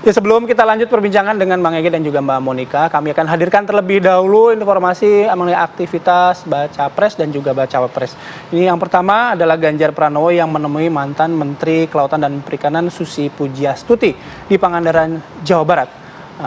Ya, sebelum kita lanjut perbincangan dengan Bang Ege dan juga Mbak Monika, kami akan hadirkan terlebih dahulu informasi mengenai aktivitas Baca Pres dan juga Bacawa Pres. Ini yang pertama adalah Ganjar Pranowo yang menemui mantan Menteri Kelautan dan Perikanan Susi Pujiastuti di Pangandaran, Jawa Barat.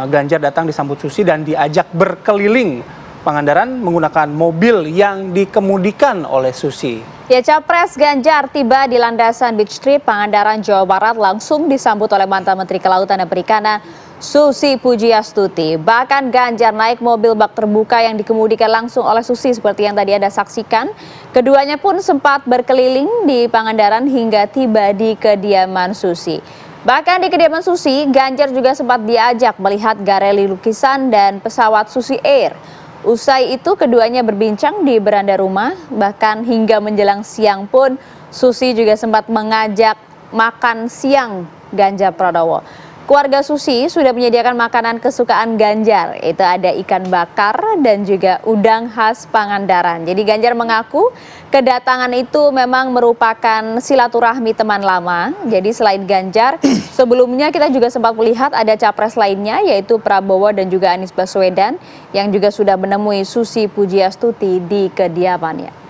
Ganjar datang disambut Susi dan diajak berkeliling Pangandaran menggunakan mobil yang dikemudikan oleh Susi. Ya, Capres Ganjar tiba di landasan Beach Street Pangandaran, Jawa Barat langsung disambut oleh mantan Menteri Kelautan dan Perikanan Susi Pujiastuti. Bahkan Ganjar naik mobil bak terbuka yang dikemudikan langsung oleh Susi seperti yang tadi Anda saksikan. Keduanya pun sempat berkeliling di Pangandaran hingga tiba di kediaman Susi. Bahkan di kediaman Susi, Ganjar juga sempat diajak melihat galeri lukisan dan pesawat Susi Air. Usai itu keduanya berbincang di beranda rumah, bahkan hingga menjelang siang pun Susi juga sempat mengajak makan siang Ganjar Pranowo. Keluarga Susi sudah menyediakan makanan kesukaan Ganjar, yaitu ada ikan bakar dan juga udang khas Pangandaran. Jadi Ganjar mengaku kedatangan itu memang merupakan silaturahmi teman lama. Jadi selain Ganjar, sebelumnya kita juga sempat melihat ada capres lainnya yaitu Prabowo dan juga Anies Baswedan yang juga sudah menemui Susi Pujiastuti di kediamannya.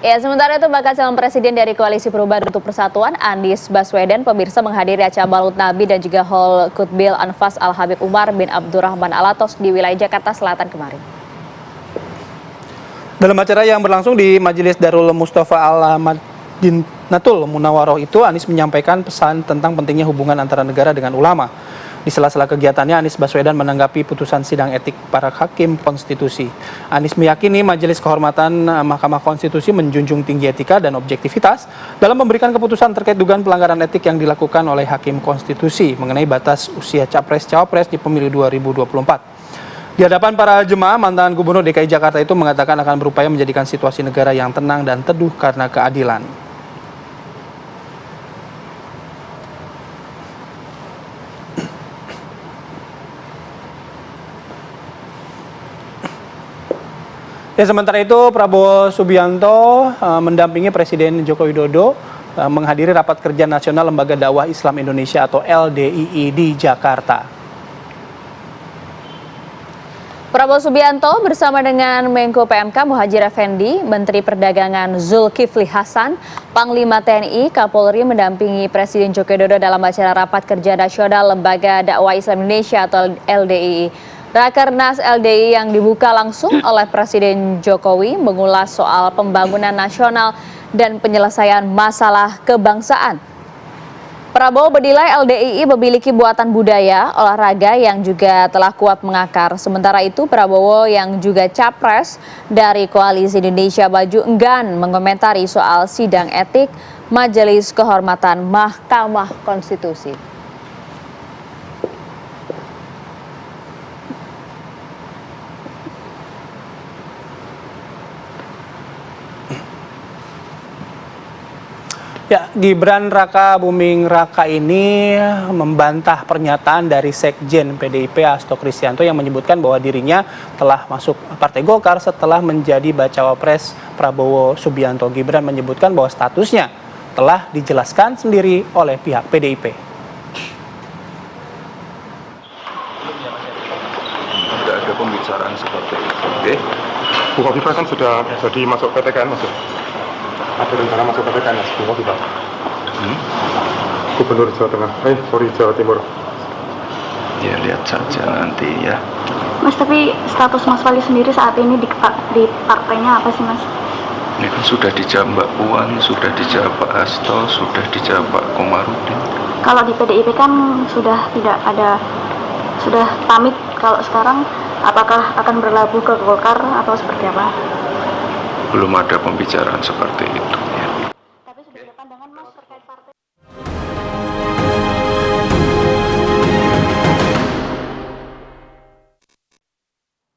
Ya, sementara itu bakal calon presiden dari Koalisi Perubahan untuk Persatuan, Anies Baswedan, pemirsa menghadiri acara Maulid Nabi dan juga Hall Qutbil Anfas Al-Habib Umar bin Abdurrahman Al-Atos di wilayah Jakarta Selatan kemarin. Dalam acara yang berlangsung di Majelis Darul Mustafa Al-Madinatul Munawaroh itu, Anies menyampaikan pesan tentang pentingnya hubungan antara negara dengan ulama. Di sela-sela kegiatannya, Anies Baswedan menanggapi putusan sidang etik para hakim konstitusi. Anies meyakini Majelis Kehormatan Mahkamah Konstitusi menjunjung tinggi etika dan objektivitas dalam memberikan keputusan terkait dugaan pelanggaran etik yang dilakukan oleh hakim konstitusi mengenai batas usia capres-cawapres di pemilu 2024. Di hadapan para jemaah, mantan Gubernur DKI Jakarta itu mengatakan akan berupaya menjadikan situasi negara yang tenang dan teduh karena keadilan. Ya, sementara itu Prabowo Subianto mendampingi Presiden Joko Widodo menghadiri rapat kerja nasional Lembaga Dakwah Islam Indonesia atau LDII di Jakarta. Prabowo Subianto bersama dengan Menko PMK Muhadjir Effendi, Menteri Perdagangan Zulkifli Hasan, Panglima TNI, Kapolri mendampingi Presiden Joko Widodo dalam acara rapat kerja nasional Lembaga Dakwah Islam Indonesia atau LDII. Rakernas LDII yang dibuka langsung oleh Presiden Jokowi mengulas soal pembangunan nasional dan penyelesaian masalah kebangsaan. Prabowo menilai LDII memiliki buatan budaya, olahraga yang juga telah kuat mengakar. Sementara itu Prabowo yang juga capres dari Koalisi Indonesia Maju enggan mengomentari soal sidang etik Majelis Kehormatan Mahkamah Konstitusi. Ya, Gibran Raka Buming Raka ini membantah pernyataan dari Sekjen PDIP Hasto Kristianto yang menyebutkan bahwa dirinya telah masuk Partai Golkar setelah menjadi bacawa pres Prabowo Subianto. Gibran menyebutkan bahwa statusnya telah dijelaskan sendiri oleh pihak PDIP. Tidak ada pembicaraan seperti itu. Oke. Bu Khofifah kan sudah jadi masuk PTKN, masuk. Ada rencana masuk PTKN, Mas Bu Khofifah. Gubernur Jawa Tengah, Jawa Timur. Ya, lihat saja nanti ya. Mas, tapi status Mas Wali sendiri saat ini di partainya apa sih, Mas? Ini kan sudah dijawab Mbak Puan, sudah dijawab Pak Hasto, sudah dijawab Pak Komarudin. Kalau di PDIP kan sudah tidak ada, sudah pamit. Kalau sekarang apakah akan berlabuh ke Golkar atau seperti apa? Belum ada pembicaraan seperti itu.